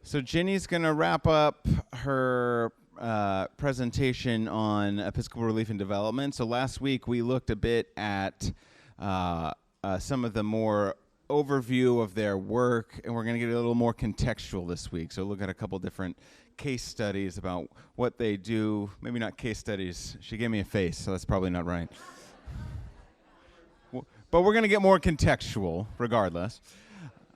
So Ginny's going to wrap up her presentation on Episcopal Relief and Development. So last week we looked a bit at some of the more overview of their work, and we're going to get a little more contextual this week. So look at a couple different case studies about what they do. Maybe not case studies. She gave me a face, so that's probably not right. But we're going to get more contextual regardless.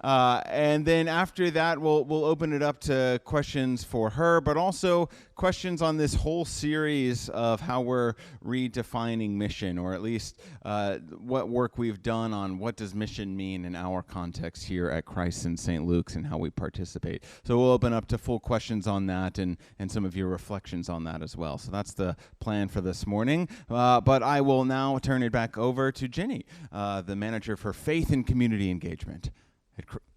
And then after that, we'll open it up to questions for her, but also questions on this whole series of how we're redefining mission, or at least what work we've done on what does mission mean in our context here at Christ in St. Luke's and how we participate. So we'll open up to full questions on that and some of your reflections on that as well. So that's the plan for this morning. But I will now turn it back over to Ginny, the manager for Faith and Community Engagement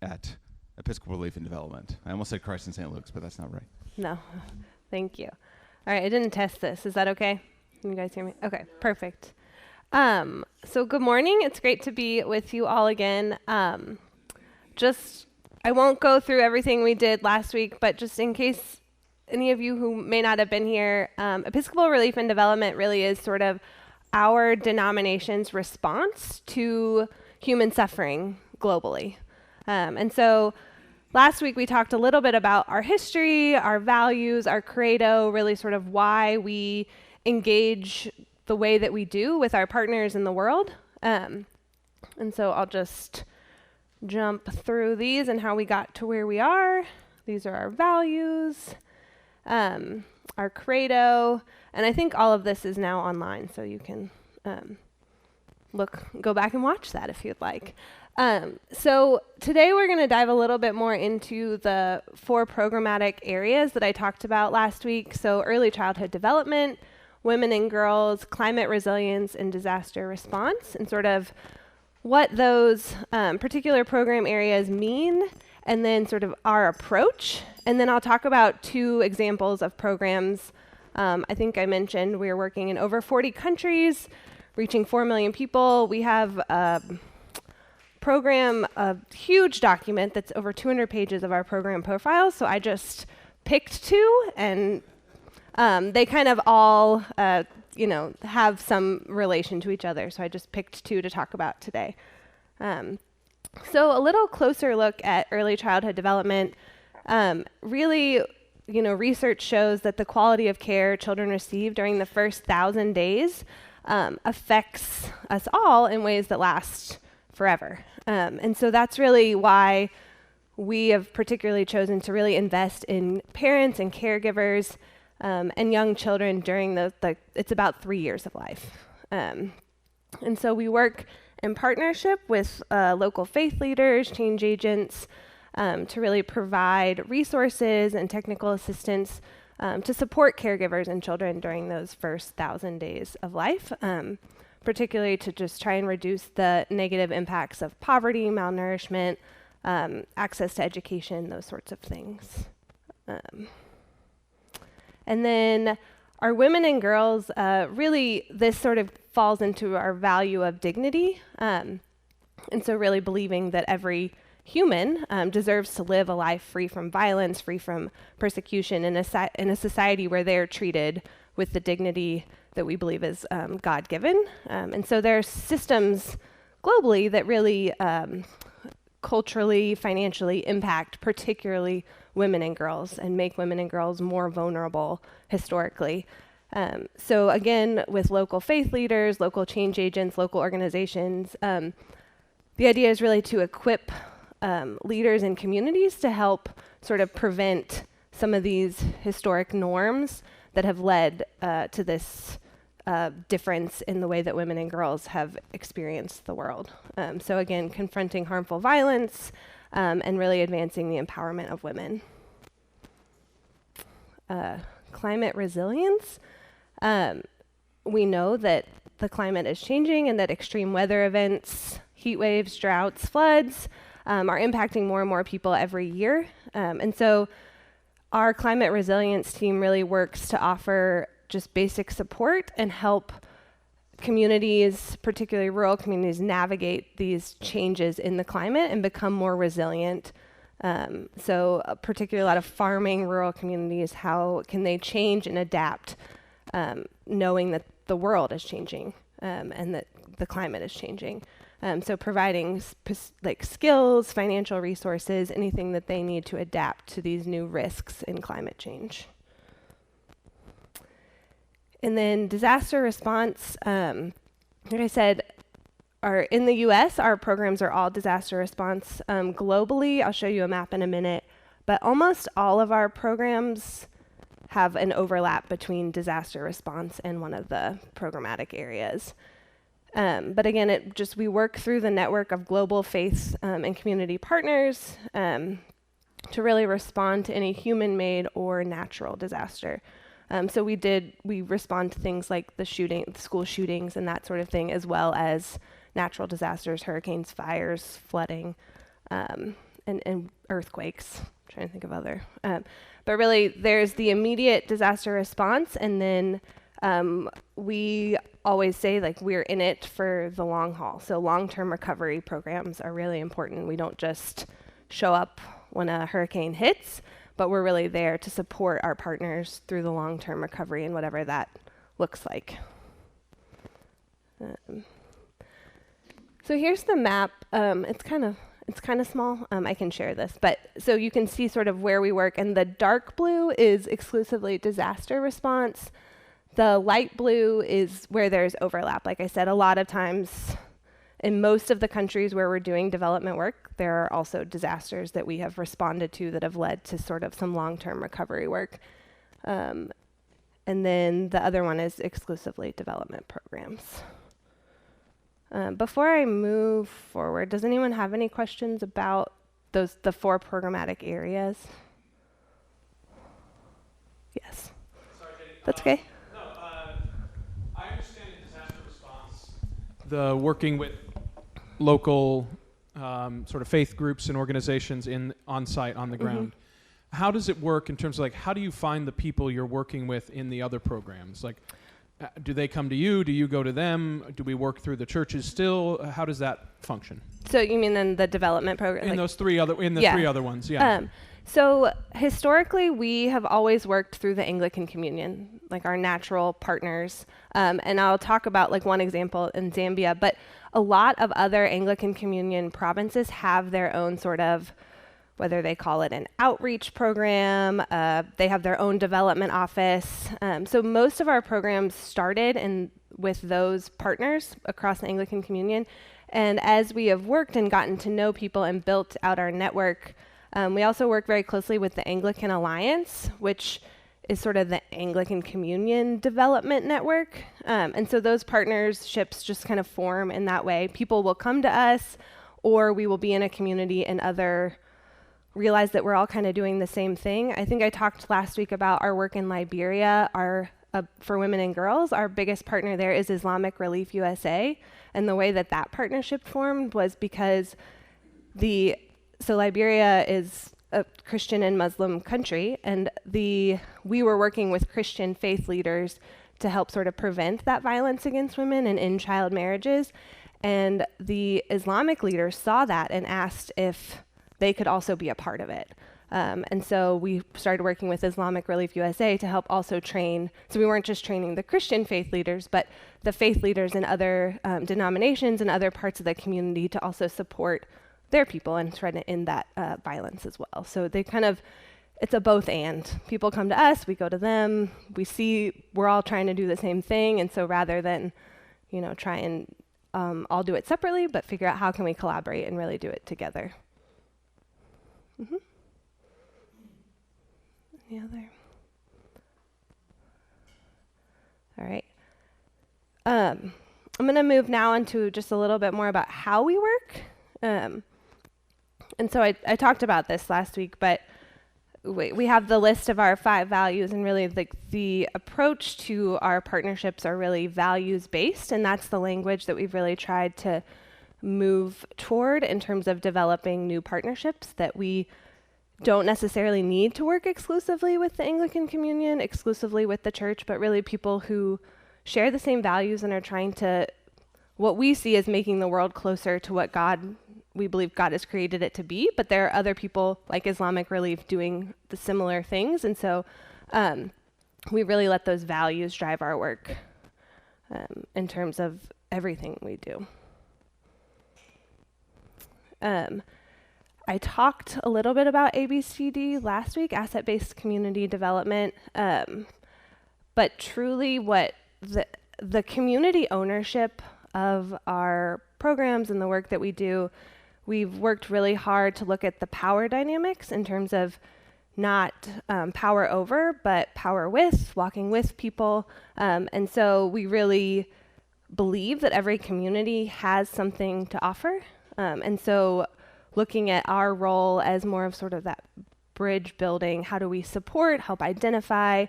at Episcopal Relief and Development. I almost said Christ in St. Luke's, but that's not right. No, thank you. All right, I didn't test this. Is that okay? Can you guys hear me? Okay, perfect. So good morning. It's great to be with you all again. I won't go through everything we did last week, but just in case any of you who may not have been here, Episcopal Relief and Development really is sort of our denomination's response to human suffering globally. And so last week we talked a little bit about our history, our values, our credo, really sort of why we engage the way that we do with our partners in the world. And so I'll just jump through these and how we got to where we are. These are our values, our credo, and I think all of this is now online, so you can go back and watch that if you'd like. So today we're going to dive a little bit more into the 4 programmatic areas that I talked about last week. So early childhood development, women and girls, climate resilience, and disaster response, and sort of what those particular program areas mean, and then sort of our approach. And then I'll talk about 2 examples of programs. I think I mentioned we're working in over 40 countries, reaching 4 million people. We have a huge document that's over 200 pages of our program profile. So I just picked 2, and they kind of all, have some relation to each other. So I just picked 2 to talk about today. So a little closer look at early childhood development. Really, research shows that the quality of care children receive during the first 1,000 days affects us all in ways that last forever. And so that's really why we have particularly chosen to really invest in parents and caregivers and young children during it's about 3 years of life. And so we work in partnership with local faith leaders, change agents, to really provide resources and technical assistance to support caregivers and children during those first 1,000 days of life. Particularly to just try and reduce the negative impacts of poverty, malnourishment, access to education, those sorts of things. And then our women and girls, really this sort of falls into our value of dignity. And so really believing that every human deserves to live a life free from violence, free from persecution in a society where they're treated with the dignity that we believe is God-given. And so there are systems globally that really culturally, financially impact particularly women and girls and make women and girls more vulnerable historically. So again, with local faith leaders, local change agents, local organizations, the idea is really to equip leaders and communities to help sort of prevent some of these historic norms that have led to this difference in the way that women and girls have experienced the world. So again, confronting harmful violence and really advancing the empowerment of women. Climate resilience. We know that the climate is changing and that extreme weather events, heat waves, droughts, floods are impacting more and more people every year. And so our climate resilience team really works to offer just basic support and help communities, particularly rural communities, navigate these changes in the climate and become more resilient So particularly a lot of farming, rural communities, how can they change and adapt, knowing that the world is changing and that the climate is changing. So providing skills, financial resources, anything that they need to adapt to these new risks in climate change. And then disaster response, like I said, in the US, our programs are all disaster response. Globally, I'll show you a map in a minute, but almost all of our programs have an overlap between disaster response and one of the programmatic areas. But again, we work through the network of global faith and community partners to really respond to any human-made or natural disaster. So we respond to things like the school shootings and that sort of thing, as well as natural disasters, hurricanes, fires, flooding, and earthquakes. I'm trying to think of other. But really, there's the immediate disaster response, and then we always say we're in it for the long haul. So long-term recovery programs are really important. We don't just show up when a hurricane hits, but we're really there to support our partners through the long-term recovery and whatever that looks like. So here's the map. It's kind of small. I can share this, but so you can see sort of where we work. And the dark blue is exclusively disaster response. The light blue is where there's overlap. Like I said, a lot of times in most of the countries where we're doing development work, there are also disasters that we have responded to that have led to sort of some long-term recovery work. And then the other one is exclusively development programs. Before I move forward, does anyone have any questions about the 4 programmatic areas? Yes. Sorry, Katie. That's okay. No, I understand in disaster response, the working with local sort of faith groups and organizations on site, on the ground. How does it work in terms of how do you find the people you're working with in the other programs? Do they come to you? Do you go to them? Do we work through the churches still? How does that function? So you mean in the development program? In those 3 other, three other ones, yeah. So historically, we have always worked through the Anglican Communion, our natural partners. And I'll talk about one example in Zambia, but a lot of other Anglican Communion provinces have their own sort of, whether they call it an outreach program, they have their own development office. So most of our programs started with those partners across the Anglican Communion. And as we have worked and gotten to know people and built out our network, we also work very closely with the Anglican Alliance, which is sort of the Anglican Communion development network. And so those partnerships just kind of form in that way. People will come to us, or we will be in a community and realize that we're all kind of doing the same thing. I think I talked last week about our work in Liberia. For women and girls, our biggest partner there is Islamic Relief USA. And the way that partnership formed was because so Liberia is a Christian and Muslim country, and we were working with Christian faith leaders to help sort of prevent that violence against women and in child marriages. And the Islamic leaders saw that and asked if they could also be a part of it. And so we started working with Islamic Relief USA to help also train. So we weren't just training the Christian faith leaders, but the faith leaders in other denominations and other parts of the community to also support their people and try to end that violence as well. So it's a both and. People come to us, we go to them, we see we're all trying to do the same thing. And so rather than, try and all do it separately, but figure out how can we collaborate and really do it together. Any other? All right. I'm going to move now into just a little bit more about how we work. And so I talked about this last week, but we have the list of our 5 values, and really the approach to our partnerships are really values-based, and that's the language that we've really tried to move toward in terms of developing new partnerships, that we don't necessarily need to work exclusively with the Anglican Communion, exclusively with the church, but really people who share the same values and are trying to, what we see as making the world closer to what God we believe God has created it to be, but there are other people like Islamic Relief doing the similar things. And so we really let those values drive our work in terms of everything we do. I talked a little bit about ABCD last week, asset-based community development, but truly what the community ownership of our programs and the work that we do, we've worked really hard to look at the power dynamics in terms of not power over, but power with, walking with people. And so we really believe that every community has something to offer. And so looking at our role as more of sort of that bridge building, how do we support, help identify,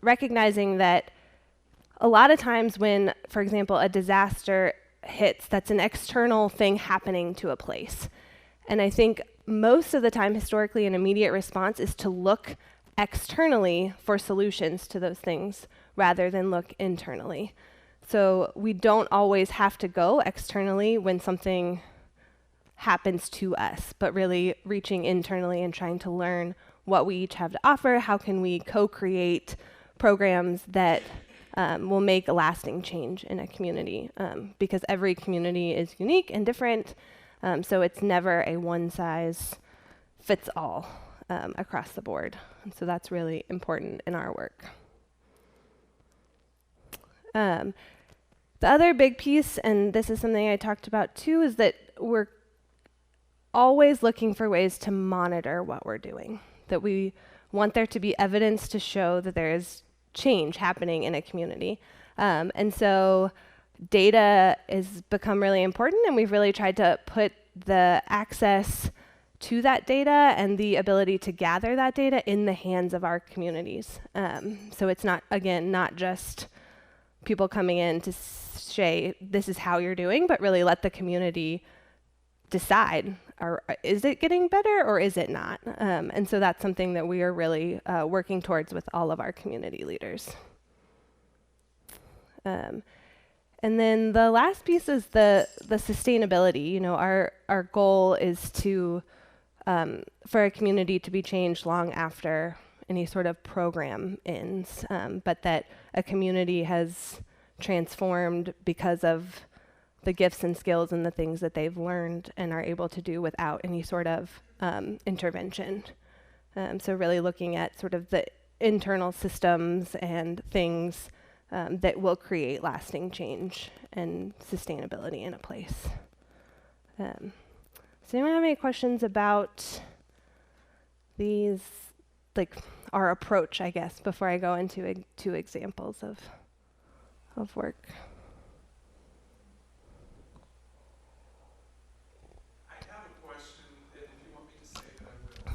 recognizing that a lot of times when, for example, a disaster hits, that's an external thing happening to a place. And I think most of the time, historically, an immediate response is to look externally for solutions to those things rather than look internally. So we don't always have to go externally when something happens to us, but really reaching internally and trying to learn what we each have to offer. How can we co-create programs that will make a lasting change in a community? Because every community is unique and different, so it's never a one-size-fits-all across the board. And so that's really important in our work. The other big piece, and this is something I talked about too, is that we're always looking for ways to monitor what we're doing, that we want there to be evidence to show that there is change happening in a community. And so data has become really important, and we've really tried to put the access to that data and the ability to gather that data in the hands of our communities. So it's not, again, not just people coming in to say, this is how you're doing, but really let the community decide, is it getting better or is it not? And so that's something that we are really working towards with all of our community leaders. And then the last piece is the sustainability. You know, our goal is to for a community to be changed long after any sort of program ends, but that a community has transformed because of the gifts and skills and the things that they've learned and are able to do without any sort of intervention. So really looking at sort of the internal systems and things that will create lasting change and sustainability in a place. Does anyone have any questions about these, like our approach, I guess, before I go into two examples of work?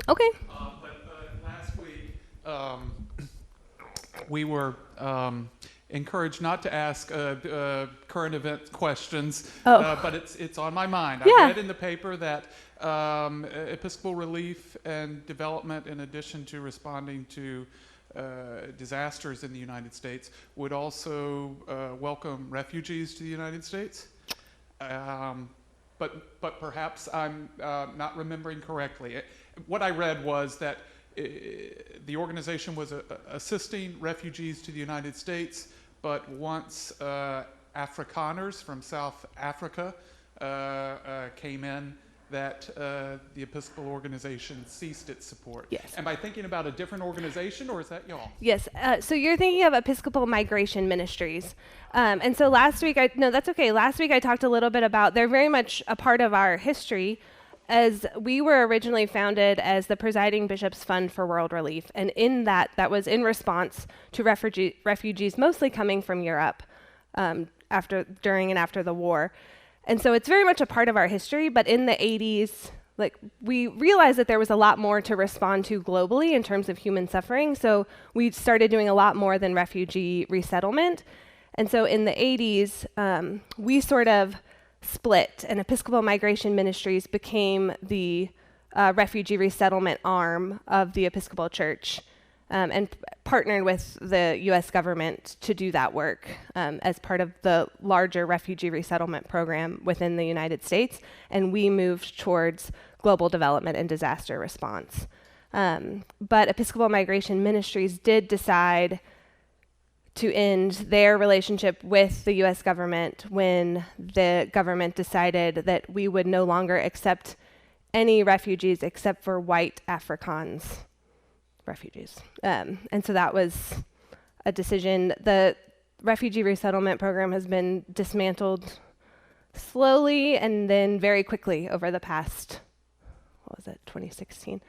Okay. But last week, we were encouraged not to ask current event questions, but it's on my mind. Yeah. I read in the paper that Episcopal Relief and Development, in addition to responding to disasters in the United States, would also welcome refugees to the United States. But perhaps I'm not remembering correctly. What I read was that the organization was assisting refugees to the United States, but once Afrikaners from South Africa came in, that the Episcopal organization ceased its support. Yes. Am I thinking about a different organization, or is that y'all? Yes. So you're thinking of Episcopal Migration Ministries. And so last week, that's okay. Last week I talked a little bit about, they're very much a part of our history, as we were originally founded as the Presiding Bishop's Fund for World Relief. And in that was in response to refugees mostly coming from Europe during and after the war. And so it's very much a part of our history, but in the 80s, we realized that there was a lot more to respond to globally in terms of human suffering. So we started doing a lot more than refugee resettlement. And so in the 80s, we sort of split, and Episcopal Migration Ministries became the refugee resettlement arm of the Episcopal Church. and partnered with the U.S. government to do that work as part of the larger refugee resettlement program within the United States. And we moved towards global development and disaster response. But Episcopal Migration Ministries did decide to end their relationship with the U.S. government when the government decided that we would no longer accept any refugees except for white Afrikaans refugees. And so that was a decision. The refugee resettlement program has been dismantled slowly and then very quickly over the past, 2016?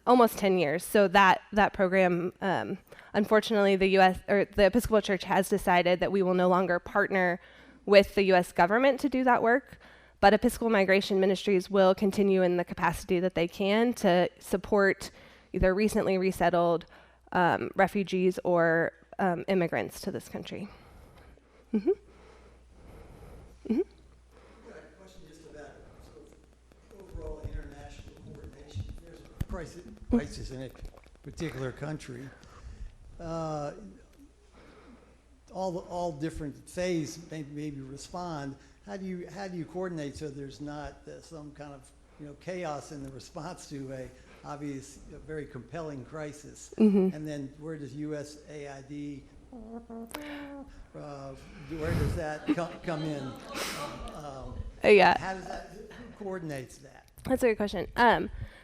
Almost 10 years. So that program, unfortunately, the U.S. or the Episcopal Church has decided that we will no longer partner with the U.S. government to do that work, but Episcopal Migration Ministries will continue in the capacity that they can to support either recently resettled refugees or immigrants to this country. Mm-hmm. Mm-hmm. I've got a question just about sort of overall international coordination. There's a crisis in a particular country. All different phases maybe respond. How do you coordinate so there's not some kind of chaos in the response to a obvious, very compelling crisis? Mm-hmm. And then where does USAID, where does that come in? Yeah. How does that, who coordinates that? That's a good question.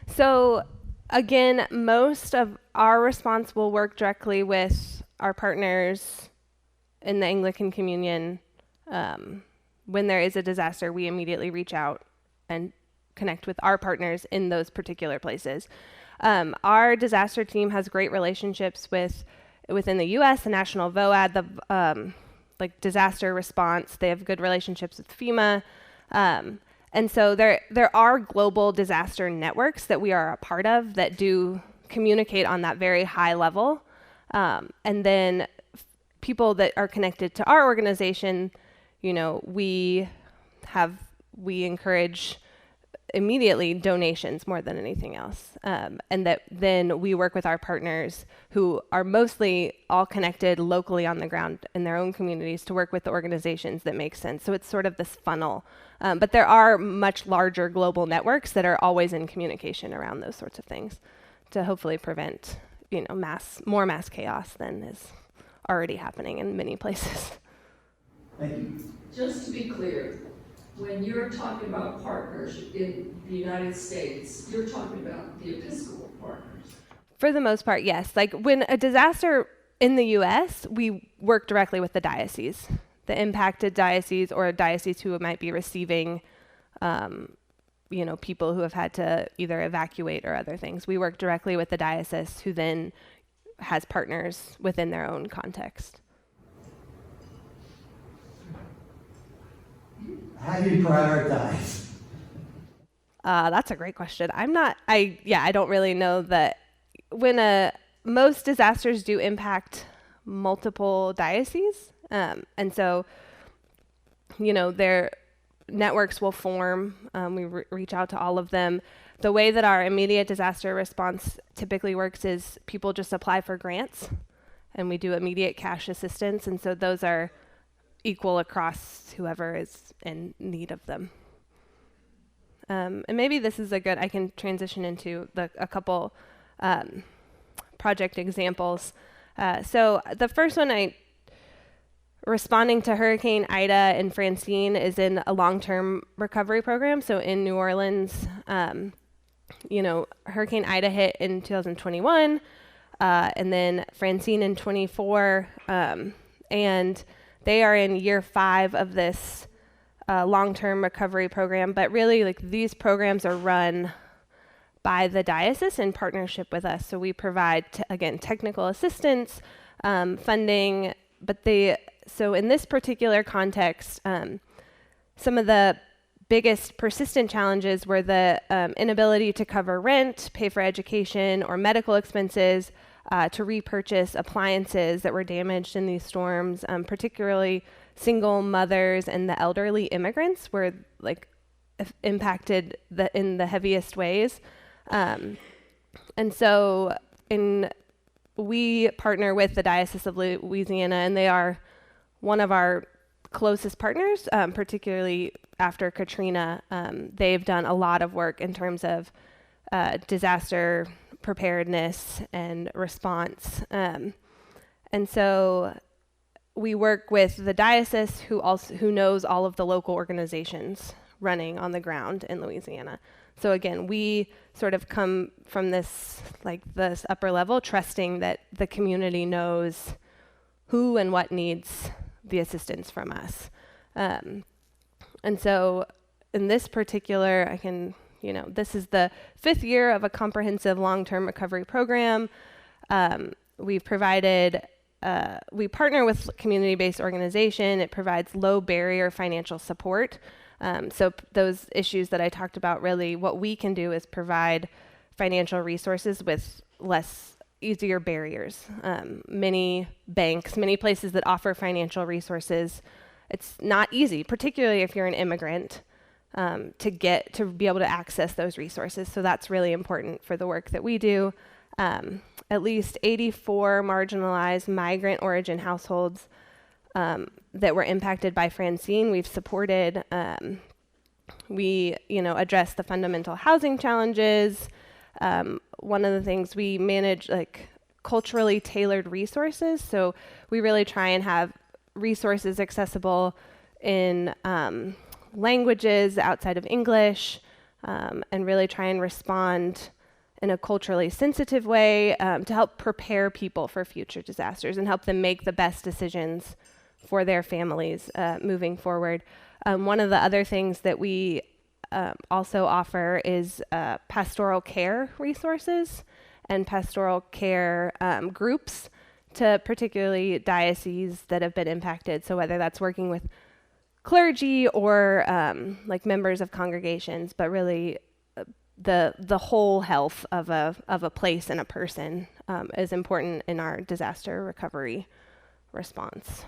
So again, most of our response will work directly with our partners in the Anglican Communion. When there is a disaster, we immediately reach out and connect with our partners in those particular places. Our disaster team has great relationships within the U.S., the National VOAD, the disaster response. They have good relationships with FEMA. And so there are global disaster networks that we are a part of that do communicate on that very high level. And then people that are connected to our organization, we encourage immediately donations more than anything else. And that then we work with our partners who are mostly all connected locally on the ground in their own communities to work with the organizations that make sense. So it's sort of this funnel. But there are much larger global networks that are always in communication around those sorts of things to hopefully prevent, more mass chaos than is already happening in many places. Thank you. Just to be clear, when you're talking about partners in the United States, you're talking about the Episcopal partners. For the most part, yes. Like when a disaster in the U.S., we work directly with the diocese, the impacted diocese or a diocese who might be receiving, people who have had to either evacuate or other things. We work directly with the diocese who then has partners within their own context. How do you prioritize? That's a great question. I don't really know that when most disasters do impact multiple dioceses. And so, their networks will form. We reach out to all of them. The way that our immediate disaster response typically works is people just apply for grants and we do immediate cash assistance. And so those are equal across whoever is in need of them. And maybe this is I can transition into a couple project examples. So the first one, responding to Hurricane Ida and Francine, is in a long-term recovery program. So in New Orleans, Hurricane Ida hit in 2021, and then Francine in 24, and they are in year 5 of this long-term recovery program. But really, these programs are run by the diocese in partnership with us. So we provide, technical assistance, funding, so in this particular context, some of the biggest persistent challenges were the inability to cover rent, pay for education or medical expenses, to repurchase appliances that were damaged in these storms, particularly single mothers and the elderly immigrants were impacted in the heaviest ways. And so in we partner with the Diocese of Louisiana, and they are one of our closest partners, particularly after Katrina. They've done a lot of work in terms of disaster preparedness and response. And so we work with the diocese who knows all of the local organizations running on the ground in Louisiana. So again, we sort of come from this upper level, trusting that the community knows who and what needs the assistance from us. And so in this particular, this is the 5th year of a comprehensive long-term recovery program. We partner with community-based organization. It provides low barrier financial support. So those issues that I talked about, really what we can do is provide financial resources with easier barriers. Many banks, many places that offer financial resources, it's not easy, particularly if you're an immigrant, to be able to access those resources. So that's really important for the work that we do. At least 84 marginalized migrant origin households that were impacted by Francine, we've supported. We address the fundamental housing challenges. One of the things we manage, culturally tailored resources. So we really try and have resources accessible in languages outside of English, and really try and respond in a culturally sensitive way to help prepare people for future disasters and help them make the best decisions for their families moving forward. One of the other things that we also offer is pastoral care resources and pastoral care groups to particularly dioceses that have been impacted. So whether that's working with clergy or members of congregations, but really the whole health of a place and a person is important in our disaster recovery response.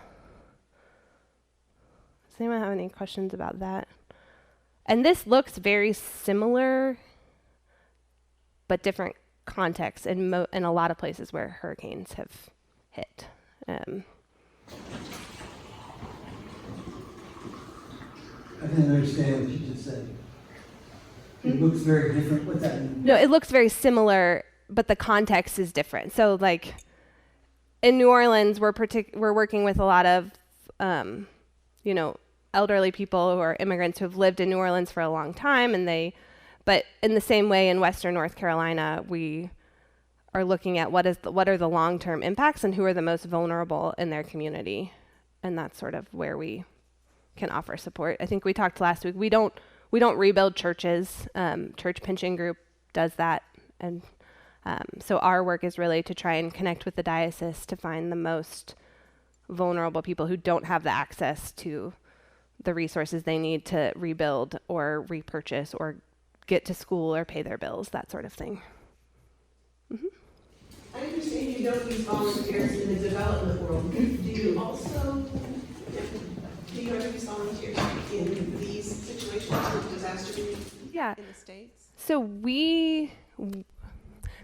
Does anyone have any questions about that? And this looks very similar, but different contexts in a lot of places where hurricanes have hit. I didn't understand what you just said. It looks very different. What's that mean? No, it looks very similar, but the context is different. So, in New Orleans, we're working with a lot of, elderly people who are immigrants who have lived in New Orleans for a long time, but in the same way in Western North Carolina, we are looking at what are the long-term impacts and who are the most vulnerable in their community, and that's sort of where we can offer support. I think we talked last week. We don't rebuild churches. Church Pension Group does that, and so our work is really to try and connect with the diocese to find the most vulnerable people who don't have the access to the resources they need to rebuild or repurchase or get to school or pay their bills, that sort of thing. Mm-hmm. I understand you don't use volunteers in the development world. Do you ever use volunteers in these situations with disaster relief in the States? So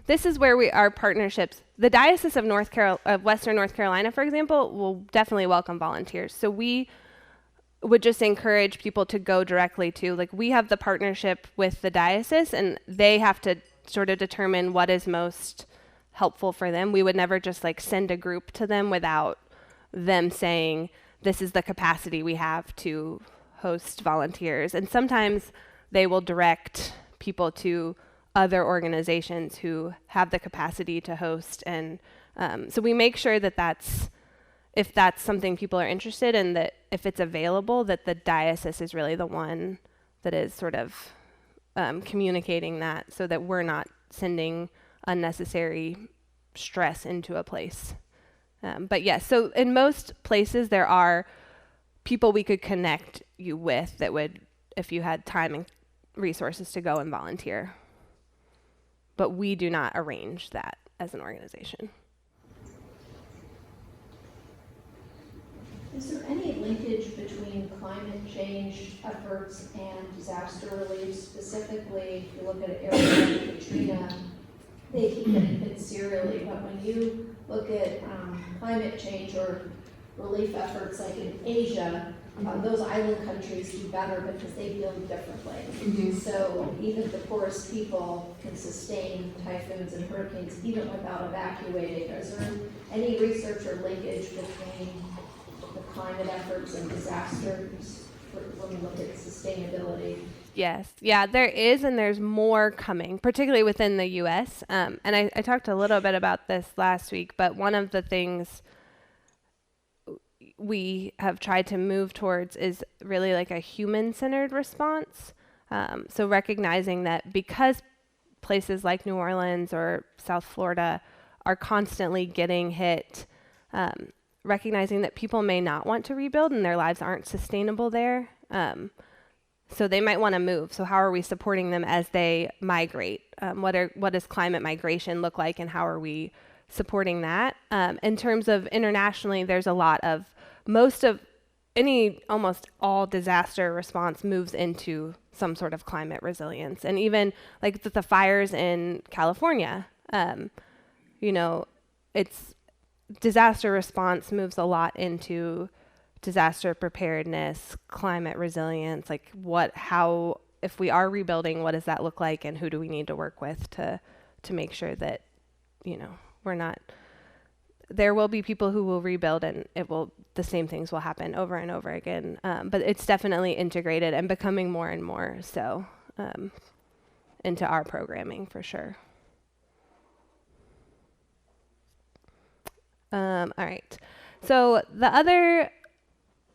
this is where our partnerships, the Diocese of Western North Carolina, for example, will definitely welcome volunteers. So we would just encourage people to go directly to, we have the partnership with the diocese, and they have to sort of determine what is most helpful for them. We would never just send a group to them without them saying, this is the capacity we have to host volunteers. And sometimes they will direct people to other organizations who have the capacity to host. And so we make sure that if that's something people are interested in, that if it's available, that the diocese is really the one that is sort of communicating that, so that we're not sending unnecessary stress into a place. But yes, so in most places there are people we could connect you with that would, if you had time and resources to go and volunteer. But we do not arrange that as an organization. Is there any linkage between climate change efforts and disaster relief? Specifically, if you look at an area like Katrina, they keep getting hit serially, but when you look at climate change or relief efforts like in Asia, those island countries do better because they build differently. So even the poorest people can sustain typhoons and hurricanes even without evacuating. Is there any research or linkage between the climate efforts and disasters when we look at sustainability? Yes. Yeah, there is, and there's more coming, particularly within the U.S. And I talked a little bit about this last week, but one of the things we have tried to move towards is really like a human-centered response. So recognizing that because places like New Orleans or South Florida are constantly getting hit, recognizing that people may not want to rebuild and their lives aren't sustainable there. So they might want to move. So how are we supporting them as they migrate? What does climate migration look like, and how are we supporting that? In terms of internationally, there's a lot of almost all disaster response moves into some sort of climate resilience. And even like the fires in California, it's disaster response moves a lot into disaster preparedness, climate resilience, like if we are rebuilding, what does that look like, and who do we need to work with to make sure that, we're not, there will be people who will rebuild and the same things will happen over and over again. But it's definitely integrated and becoming more and more so into our programming for sure. All right. So the other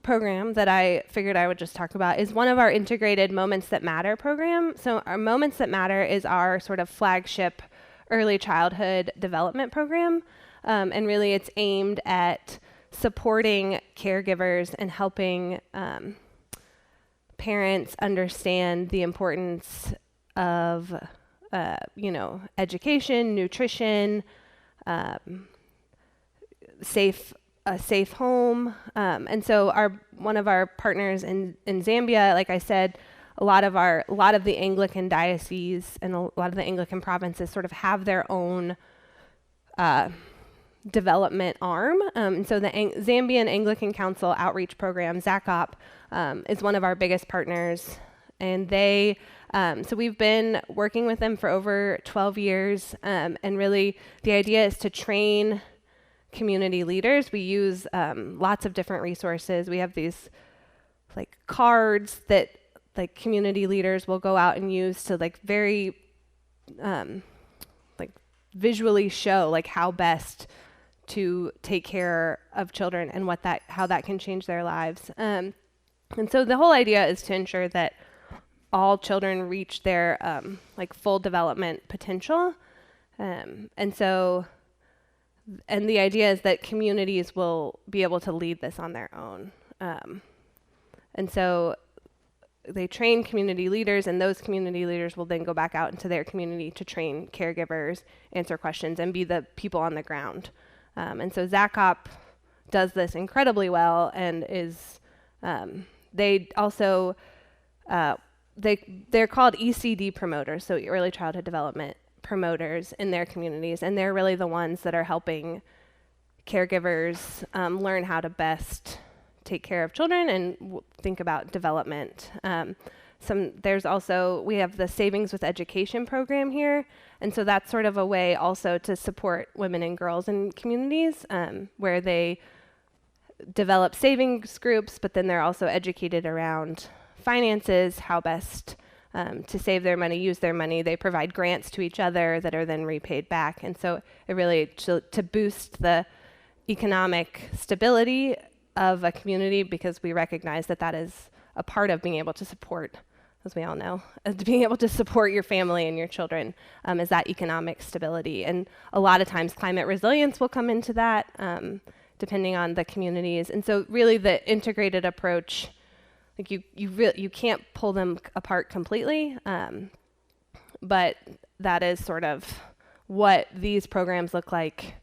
program that I figured I would just talk about is one of our integrated Moments That Matter program. So our Moments That Matter is our sort of flagship early childhood development program. And really it's aimed at supporting caregivers and helping parents understand the importance of, education, nutrition, a safe home. And so one of our partners in Zambia, like I said, a lot of the Anglican dioceses and a lot of the Anglican provinces sort of have their own development arm. And so the Zambian Anglican Council Outreach Program, ZACOP, is one of our biggest partners. And so we've been working with them for over 12 years. And really the idea is to train community leaders. We use lots of different resources. We have these like cards that like community leaders will go out and use to like very like visually show like how best to take care of children and how that can change their lives. And so the whole idea is to ensure that all children reach their like full development potential. And the idea is that communities will be able to lead this on their own. And so they train community leaders, and those community leaders will then go back out into their community to train caregivers, answer questions, and be the people on the ground. And so ZACOP does this incredibly well, and they also, they're called ECD promoters, so early childhood development promoters in their communities, and they're really the ones that are helping caregivers learn how to best take care of children and think about development. We have the Savings with Education program here, and so that's sort of a way also to support women and girls in communities where they develop savings groups, but then they're also educated around finances, how best to save their money, use their money. They provide grants to each other that are then repaid back. And so it really, to boost the economic stability of a community, because we recognize that is a part of being able to support, as we all know, being able to support your family and your children is that economic stability. And a lot of times climate resilience will come into that, depending on the communities. And so really the integrated approach, like you can't pull them apart completely, but that is sort of what these programs look like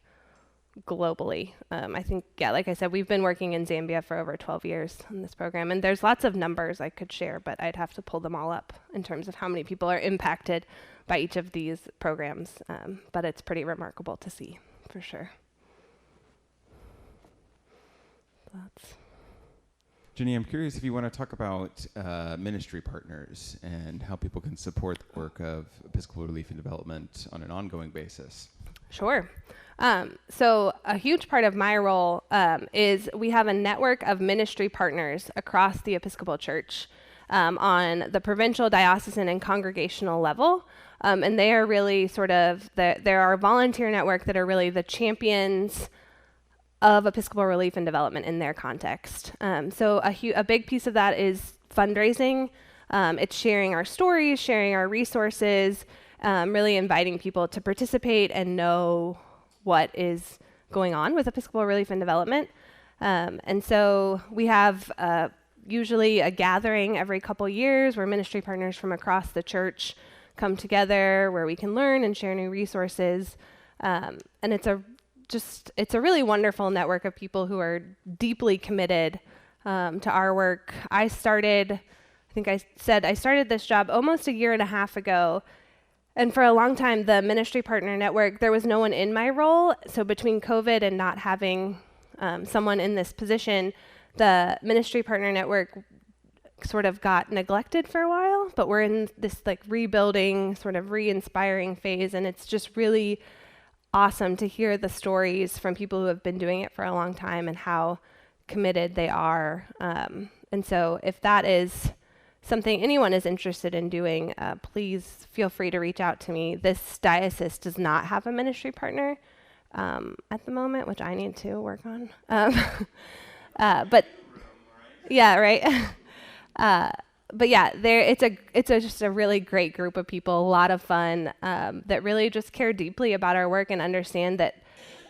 globally. I think, like I said, we've been working in Zambia for over 12 years on this program, and there's lots of numbers I could share, but I'd have to pull them all up in terms of how many people are impacted by each of these programs. But it's pretty remarkable to see, for sure. Jenny, I'm curious if you want to talk about ministry partners and how people can support the work of Episcopal Relief and Development on an ongoing basis. Sure. So a huge part of my role is we have a network of ministry partners across the Episcopal Church on the provincial, diocesan, and congregational level. And they are really sort of, there are a volunteer network that are really the champions of Episcopal relief and development in their context. So a big piece of that is fundraising. It's sharing our stories, sharing our resources, really inviting people to participate and know what is going on with Episcopal relief and development. And so we have usually a gathering every couple years where ministry partners from across the church come together, where we can learn and share new resources. And it's a really wonderful network of people who are deeply committed to our work. I started this job almost a year and a half ago. And for a long time, the ministry partner network, there was no one in my role. So between COVID and not having someone in this position, the ministry partner network sort of got neglected for a while. But we're in this like rebuilding, sort of re-inspiring phase. And it's just really awesome to hear the stories from people who have been doing it for a long time and how committed they are. And so if that is something anyone is interested in doing, please feel free to reach out to me. This diocese does not have a ministry partner at the moment, which I need to work on. But yeah, right. But yeah, it's just a really great group of people, a lot of fun, that really just care deeply about our work and understand that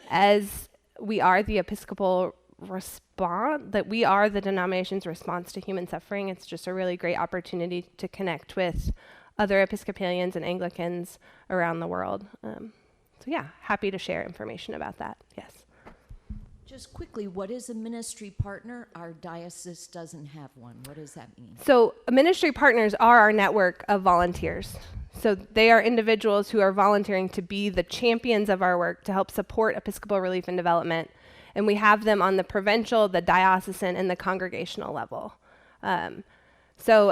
as we are the Episcopal that we are the denomination's response to human suffering. It's just a really great opportunity to connect with other Episcopalians and Anglicans around the world. So yeah, happy to share information about that. Yes. Just quickly, what is a ministry partner? Our diocese doesn't have one. What does that mean? So ministry partners are our network of volunteers. So they are individuals who are volunteering to be the champions of our work to help support Episcopal relief and development. And we have them on the provincial, the diocesan, and the congregational level. So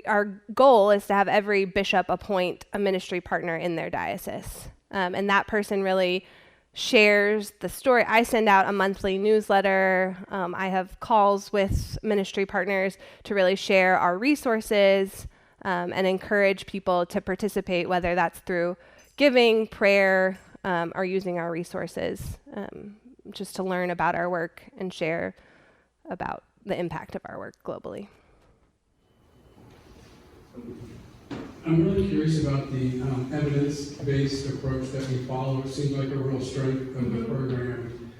our goal is to have every bishop appoint a ministry partner in their diocese. And that person really shares the story. I send out a monthly newsletter. I have calls with ministry partners to really share our resources and encourage people to participate, whether that's through giving, prayer, or using our resources, just to learn about our work and share about the impact of our work globally. I'm really curious about the evidence-based approach that we follow. It seems like a real strength of the program.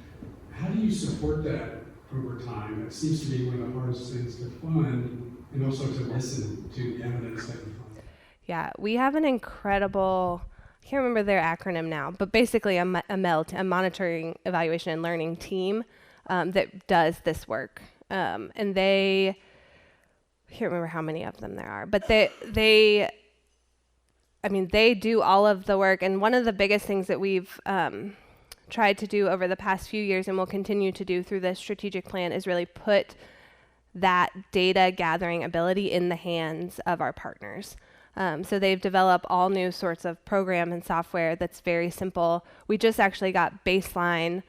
How do you support that over time? It seems to be one of the hardest things to fund and also to listen to the evidence that we find. Yeah, we have an incredible, I can't remember their acronym now, but basically a MELT, a monitoring, evaluation, and learning team that does this work. And I can't remember how many of them there are, but they do all of the work. And one of the biggest things that we've tried to do over the past few years and will continue to do through this strategic plan is really put that data gathering ability in the hands of our partners. So they've developed all new sorts of program and software that's very simple. We just actually got Baseline.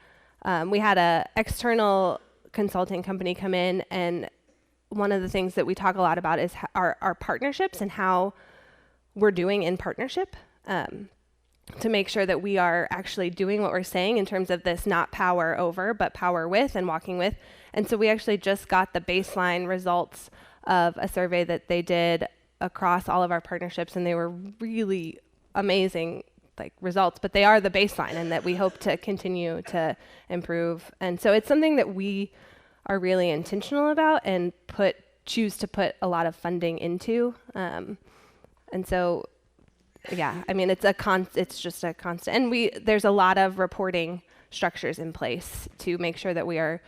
We had an external consulting company come in, and one of the things that we talk a lot about is our partnerships and how we're doing in partnership to make sure that we are actually doing what we're saying in terms of this not power over, but power with and walking with. And so we actually just got the Baseline results of a survey that they did across all of our partnerships, and they were really amazing results, but they are the baseline and that we hope to continue to improve. And so it's something that we are really intentional about and choose to put a lot of funding into. And so, yeah, it's just a constant. And there's a lot of reporting structures in place to make sure that we are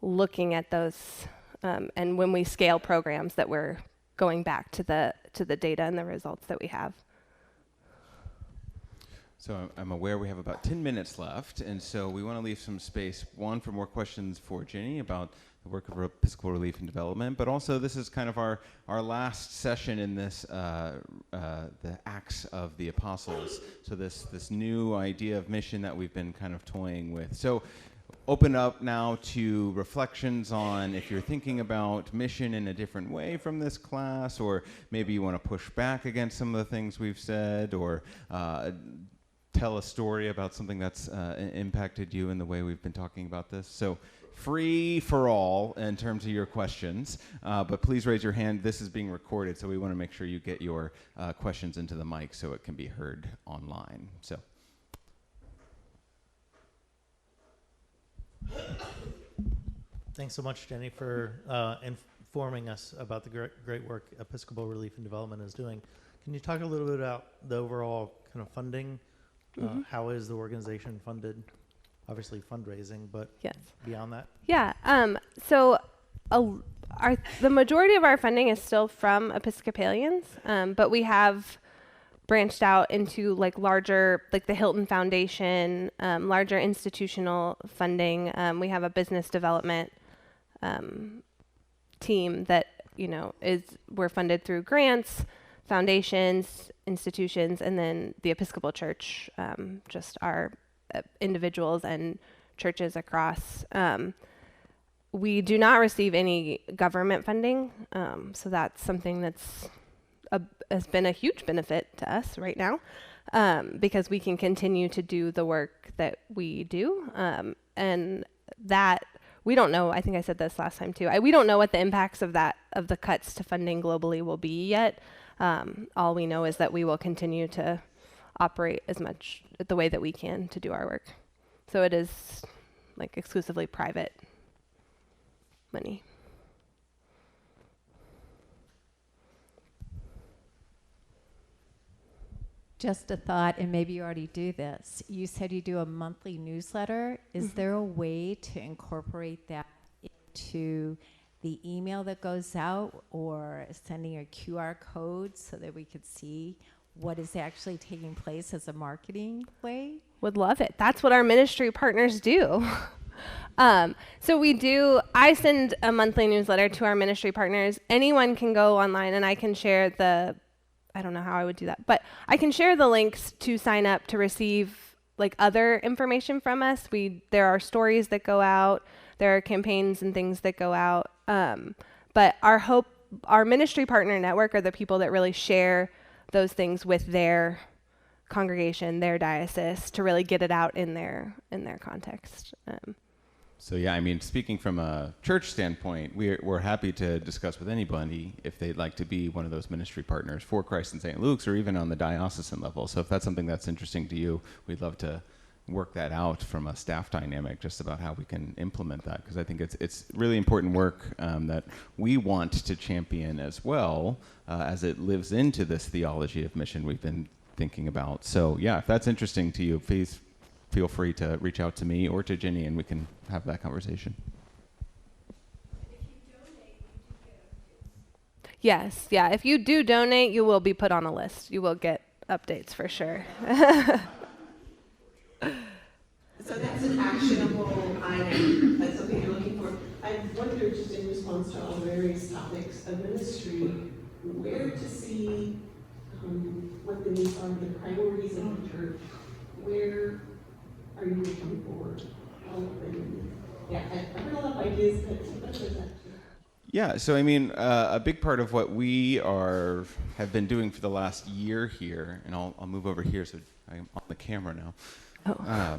looking at those, and when we scale programs, that we're going back to the data and the results that we have. So I'm aware we have about 10 minutes left, and so we want to leave some space, one, for more questions for Ginny about the work of Episcopal Relief and Development, but also this is kind of our last session in this, the Acts of the Apostles, so this new idea of mission that we've been kind of toying with. So open up now to reflections on if you're thinking about mission in a different way from this class, or maybe you want to push back against some of the things we've said, or tell a story about something that's impacted you in the way we've been talking about this. So free for all in terms of your questions, but please raise your hand. This is being recorded, so we want to make sure you get your questions into the mic so it can be heard online. So. Thanks so much, Jenny, for informing us about the great work Episcopal Relief and Development is doing. Can you talk a little bit about the overall kind of funding? How is the organization funded? Obviously fundraising, but yes. Beyond that? Yeah. So the majority of our funding is still from Episcopalians, but we have branched out into like larger, like the Hilton Foundation, larger institutional funding. We have a business development team that, we're funded through grants, foundations, institutions, and then the Episcopal Church, just our individuals and churches across. We do not receive any government funding, so that's something that's has been a huge benefit to us right now, because we can continue to do the work that we do, and that we don't know. I think I said this last time too. We don't know what the impacts of the cuts to funding globally will be yet. All we know is that we will continue to operate as much the way that we can to do our work. So it is like exclusively private money. Just a thought, and maybe you already do this. You said you do a monthly newsletter. Is there a way to incorporate that into the email that goes out, or sending a QR code so that we could see what is actually taking place as a marketing way? Would love it. That's what our ministry partners do. So we do, I send a monthly newsletter to our ministry partners. Anyone can go online and I can share I don't know how I would do that, but I can share the links to sign up to receive like other information from us. There are stories that go out, there are campaigns and things that go out. But our ministry partner network are the people that really share those things with their congregation, their diocese, to really get it out in their context. So yeah, I mean, speaking from a church standpoint, we're happy to discuss with anybody if they'd like to be one of those ministry partners for Christ in St. Luke's, or even on the diocesan level. So if that's something that's interesting to you, we'd love to work that out from a staff dynamic, just about how we can implement that, because I think it's really important work that we want to champion as well, as it lives into this theology of mission we've been thinking about. So yeah, if that's interesting to you, please feel free to reach out to me or to Ginny, and we can have that conversation. Yes, yeah. If you do donate, you will be put on a list. You will get updates for sure. So that's an actionable item. That's something you're looking for. I wonder, just in response to all the various topics of ministry, where to see what the needs are, the priorities of the church. Where are you looking for help? And yeah, I heard a lot of ideas, but sometimes there's that. Yeah, so I mean, a big part of what we have been doing for the last year here, and I'll move over here so I'm on the camera now. Oh.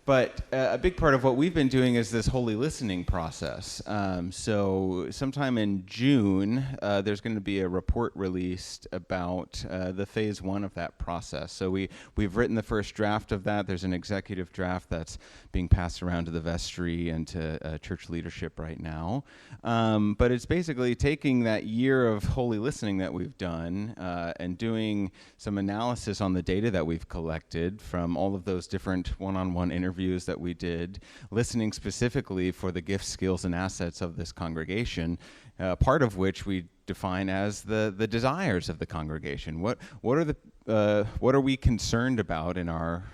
But a big part of what we've been doing is this holy listening process. So sometime in June, there's going to be a report released about the phase 1 of that process. So we've written the first draft of that. There's an executive draft that's being passed around to the vestry and to church leadership right now. But it's basically taking that year of holy listening that we've done and doing some analysis on the data that we've collected from all of those different one-on-one interviews that we did, listening specifically for the gifts, skills, and assets of this congregation, part of which we define as the desires of the congregation. What are the what are we concerned about in our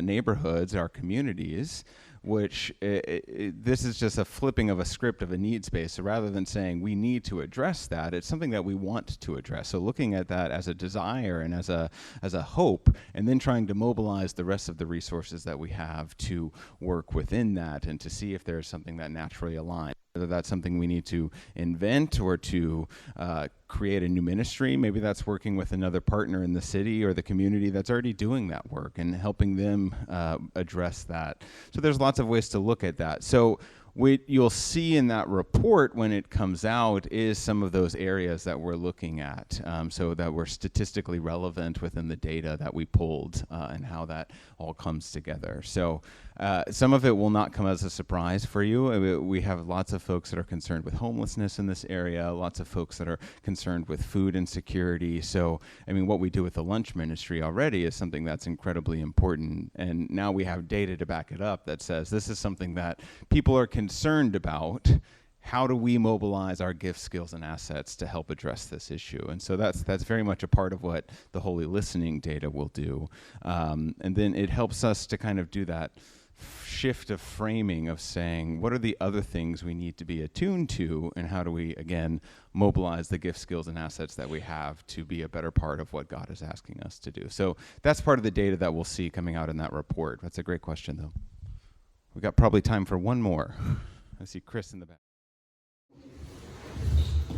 neighborhoods, our communities, which this is just a flipping of a script of a needs base. So rather than saying we need to address that, it's something that we want to address. So looking at that as a desire and as a hope, and then trying to mobilize the rest of the resources that we have to work within that and to see if there's something that naturally aligns. Whether that's something we need to invent or to create a new ministry. Maybe that's working with another partner in the city or the community that's already doing that work and helping them address that. So there's lots of ways to look at that. So you'll see in that report when it comes out is some of those areas that we're looking at, so that we're statistically relevant within the data that we pulled and how that all comes together. So some of it will not come as a surprise for you. We have lots of folks that are concerned with homelessness in this area, lots of folks that are concerned with food insecurity. So, I mean, what we do with the lunch ministry already is something that's incredibly important. And now we have data to back it up that says this is something that people are concerned about. How do we mobilize our gifts, skills, and assets to help address this issue? And so that's very much a part of what the Holy Listening data will do. And then it helps us to kind of do that shift of framing of saying, what are the other things we need to be attuned to, and how do we, again, mobilize the gifts, skills, and assets that we have to be a better part of what God is asking us to do? So that's part of the data that we'll see coming out in that report. That's a great question, though. We've got probably time for one more. I see Chris in the back.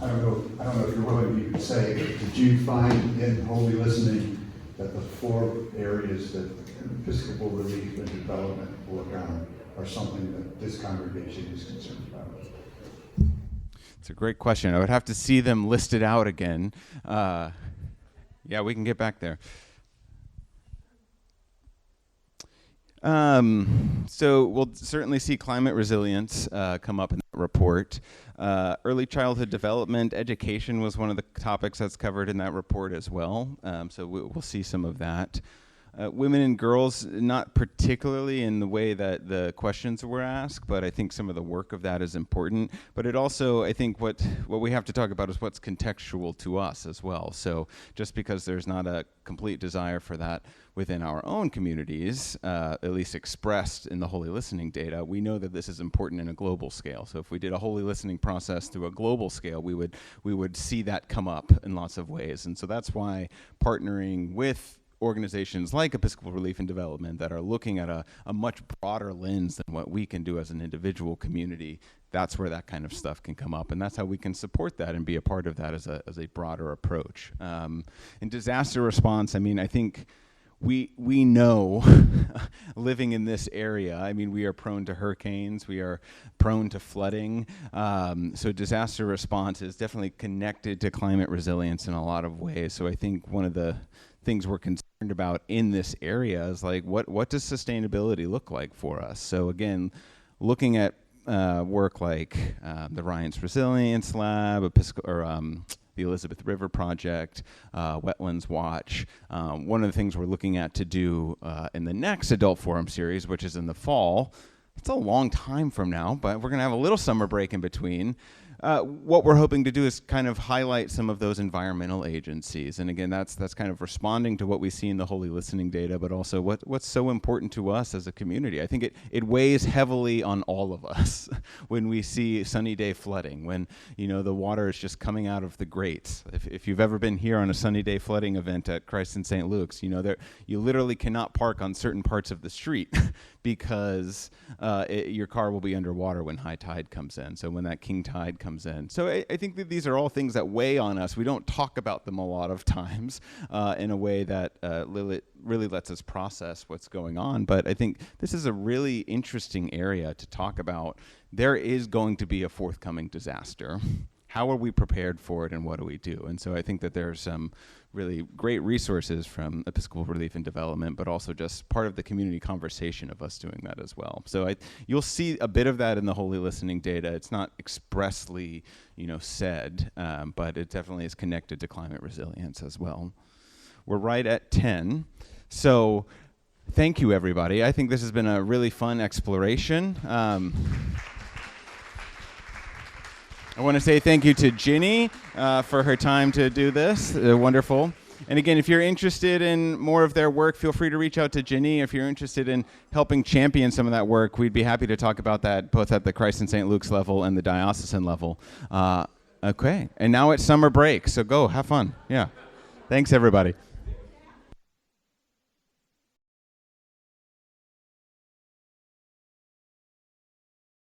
I don't know if you're willing to say, but did you find in Holy Listening that the 4 areas that Episcopal Relief and Development work on are something that this congregation is concerned about? It's a great question. I would have to see them listed out again. Yeah, we can get back there. So we'll certainly see climate resilience come up in that report. Early childhood development, education was one of the topics that's covered in that report as well. So we'll see some of that. Women and girls, not particularly in the way that the questions were asked, but I think some of the work of that is important. But it also, I think what we have to talk about is what's contextual to us as well. So just because there's not a complete desire for that within our own communities, at least expressed in the Holy Listening data, we know that this is important in a global scale. So if we did a Holy Listening process through a global scale, we would see that come up in lots of ways. And so that's why partnering with organizations like Episcopal Relief and Development that are looking at a much broader lens than what we can do as an individual community, that's where that kind of stuff can come up. And that's how we can support that and be a part of that as a broader approach. In disaster response, I mean, I think we know living in this area, I mean, we are prone to hurricanes, we are prone to flooding. So disaster response is definitely connected to climate resilience in a lot of ways. So I think one of the things we're concerned about in this area is like, what does sustainability look like for us? So again, looking at work like the Ryan's Resilience Lab, the Elizabeth River Project, Wetlands Watch. One of the things we're looking at to do in the next Adult Forum series, which is in the fall, it's a long time from now, but we're going to have a little summer break in between. What we're hoping to do is kind of highlight some of those environmental agencies. And again, that's kind of responding to what we see in the Holy Listening data, but also what's so important to us as a community. I think it weighs heavily on all of us when we see sunny day flooding, when the water is just coming out of the grates. If you've ever been here on a sunny day flooding event at Christ in St. Luke's, you literally cannot park on certain parts of the street because your car will be underwater when high tide comes in. So when that king tide comes in. So I think that these are all things that weigh on us. We don't talk about them a lot of times in a way that really lets us process what's going on. But I think this is a really interesting area to talk about. There is going to be a forthcoming disaster. How are we prepared for it, and what do we do? And so I think that there's some really great resources from Episcopal Relief and Development, but also just part of the community conversation of us doing that as well. So you'll see a bit of that in the Holy Listening data. It's not expressly, said, but it definitely is connected to climate resilience as well. We're right at 10. So thank you, everybody. I think this has been a really fun exploration. I want to say thank you to Ginny for her time to do this. Wonderful. And again, if you're interested in more of their work, feel free to reach out to Ginny. If you're interested in helping champion some of that work, we'd be happy to talk about that both at the Christ and St. Luke's level and the diocesan level. Okay, and now it's summer break, so go, have fun. Yeah. Thanks, everybody.